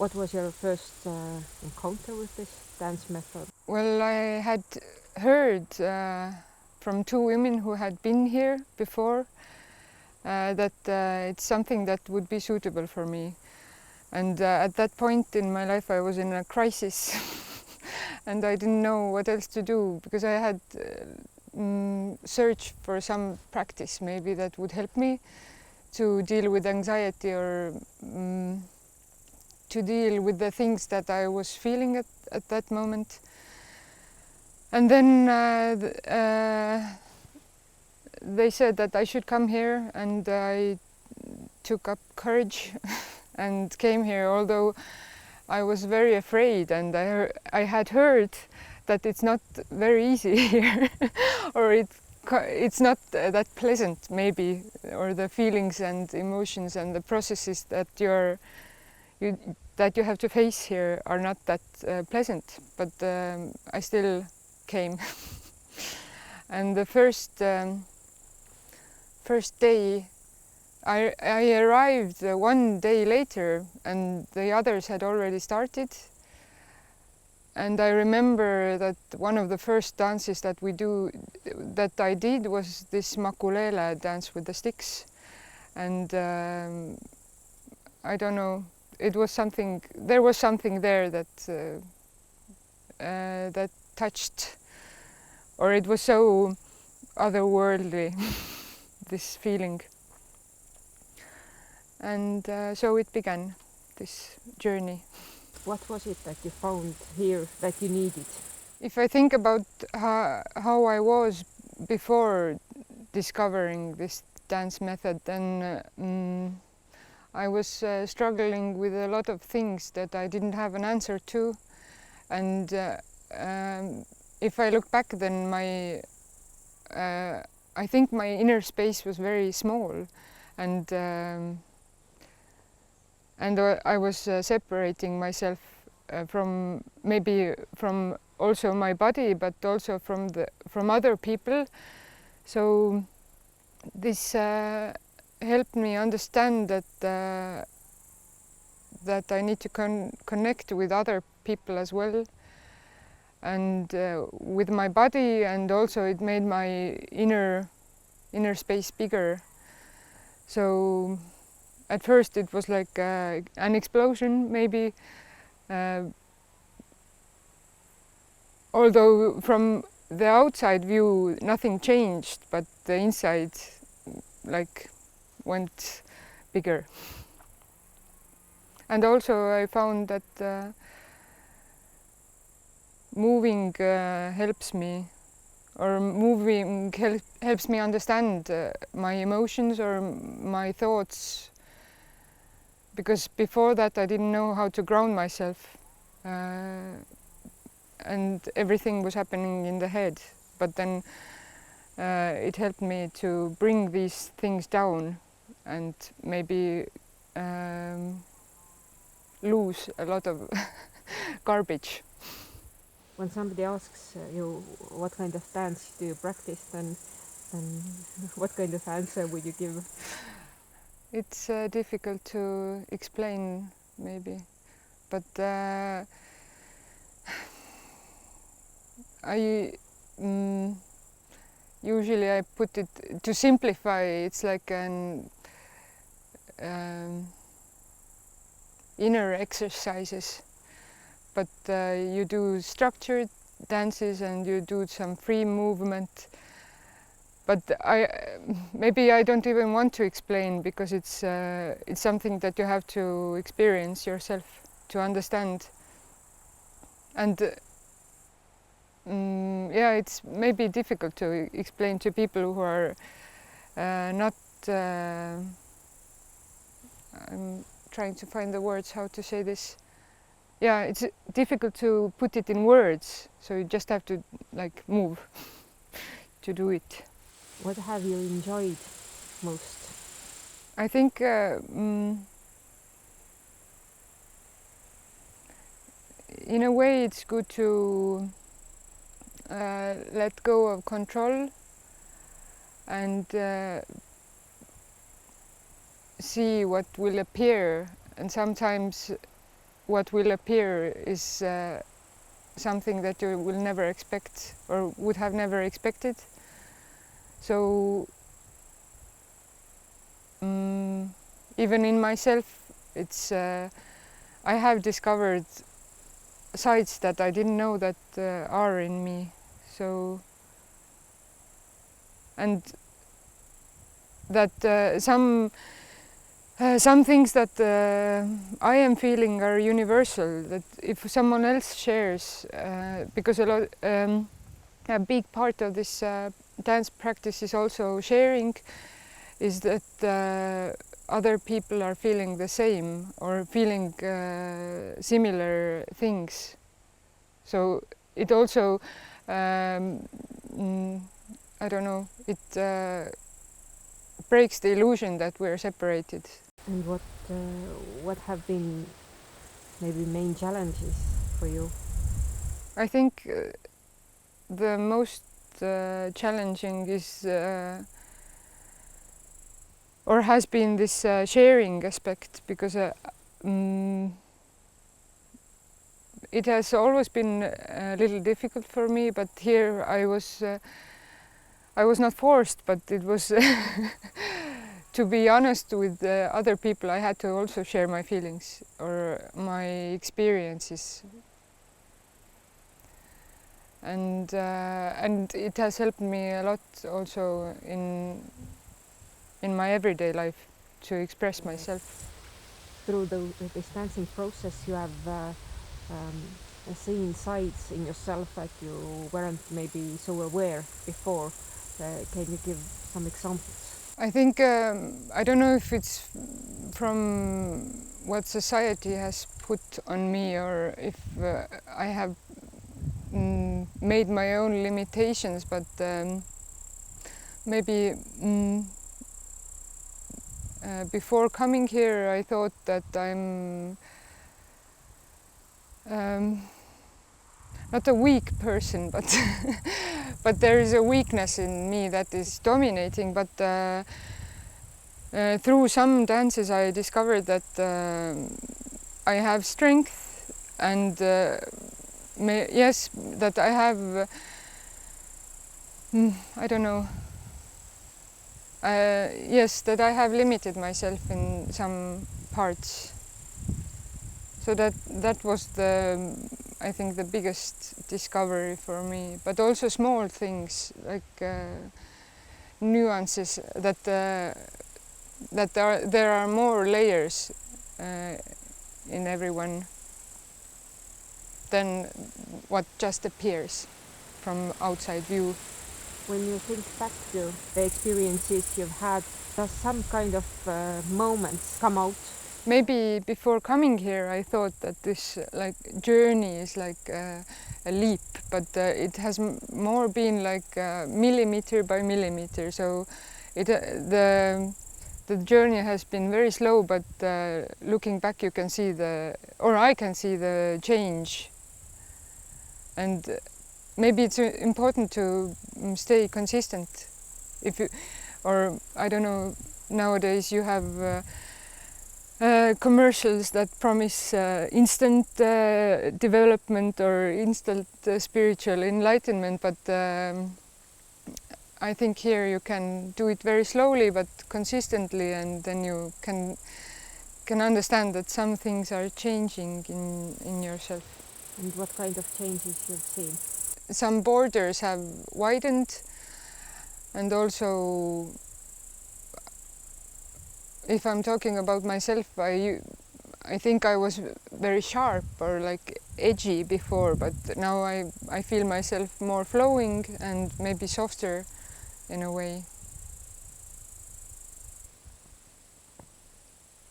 What was your first encounter with this dance method? Well, I had heard from two women who had been here before that it's something that would be suitable for me. And at that point in my life I was in a crisis and I didn't know what else to do, because I had searched for some practice maybe that would help me to deal with anxiety or to deal with the things that I was feeling at that moment. And then they said that I should come here, and I took up courage and came here, although I was very afraid, and I had heard that it's not very easy here or it's not that pleasant maybe, or the feelings and emotions and the processes that you have to face here are not that pleasant, but I still came. And the first day I arrived 1 day later, and the others had already started. And I remember that one of the first dances that I did was this makulele dance with the sticks. And I don't know, there was something there that that touched, or it was so otherworldly, this feeling. And so it began, this journey. What was it that you found here that you needed? If I think about how I was before discovering this dance method, then I was struggling with a lot of things that I didn't have an answer to. And if I look back, then I think my inner space was very small, and I was separating myself from also my body, but also from other people. So this helped me understand that I need to connect with other people as well, and with my body, and also it made my inner space bigger. So at first it was like an explosion maybe, although from the outside view nothing changed, but the inside like went bigger. And also I found that moving helps me, or moving helps me understand my emotions or my thoughts, because before that I didn't know how to ground myself, and everything was happening in the head. But then it helped me to bring these things down and maybe lose a lot of garbage. When somebody asks you what kind of dance do you practice, then what kind of answer would you give? It's difficult to explain maybe, but usually I put it, to simplify, it's like an inner exercises, but you do structured dances and you do some free movement. But maybe I don't even want to explain, because it's something that you have to experience yourself to understand. And yeah, it's maybe difficult to explain to people who are not. I'm trying to find the words how to say this. Yeah, it's difficult to put it in words, so you just have to like move to do it. What have you enjoyed most? I think in a way it's good to let go of control and see what will appear. And sometimes what will appear is something that you will never expect or would have never expected. So even in myself, it's I have discovered sides that I didn't know that are in me. So and that some things that I am feeling are universal, that if someone else shares, because a big part of this dance practice is also sharing, is that other people are feeling the same or feeling similar things. So it also, I don't know, it breaks the illusion that we're separated. And what have been maybe main challenges for you? I think the most challenging is or has been this sharing aspect, because it has always been a little difficult for me, but here I was not forced, but it was to be honest with other people. I had to also share my feelings or my experiences, and it has helped me a lot also in my everyday life to express myself. Through this dancing process, you have seen sides in yourself that you weren't maybe so aware before. Can you give some examples? I think I don't know if it's from what society has put on me, or if I have made my own limitations, but maybe before coming here I thought that I'm not a weak person, but but there is a weakness in me that is dominating. But through some dances I discovered that I have strength, and yes, that I have I don't know, yes, that I have limited myself in some parts. So that was the, I think, the biggest discovery for me. But also small things like nuances, that there are more layers in everyone than what just appears from outside view. When you think back to the experiences you've had, does some kind of moments come out? Maybe before coming here I thought that this journey is like a leap, but it has more been like millimeter by millimeter. So the journey has been very slow, but looking back you can see I can see the change. And maybe it's important to stay consistent. Or I don't know, nowadays you have commercials that promise instant development or instant spiritual enlightenment, but I think here you can do it very slowly but consistently, and then you can understand that some things are changing in yourself. And what kind of changes you've seen? Some borders have widened, and also, if I'm talking about myself, I think I was very sharp or like edgy before, but now I feel myself more flowing and maybe softer in a way.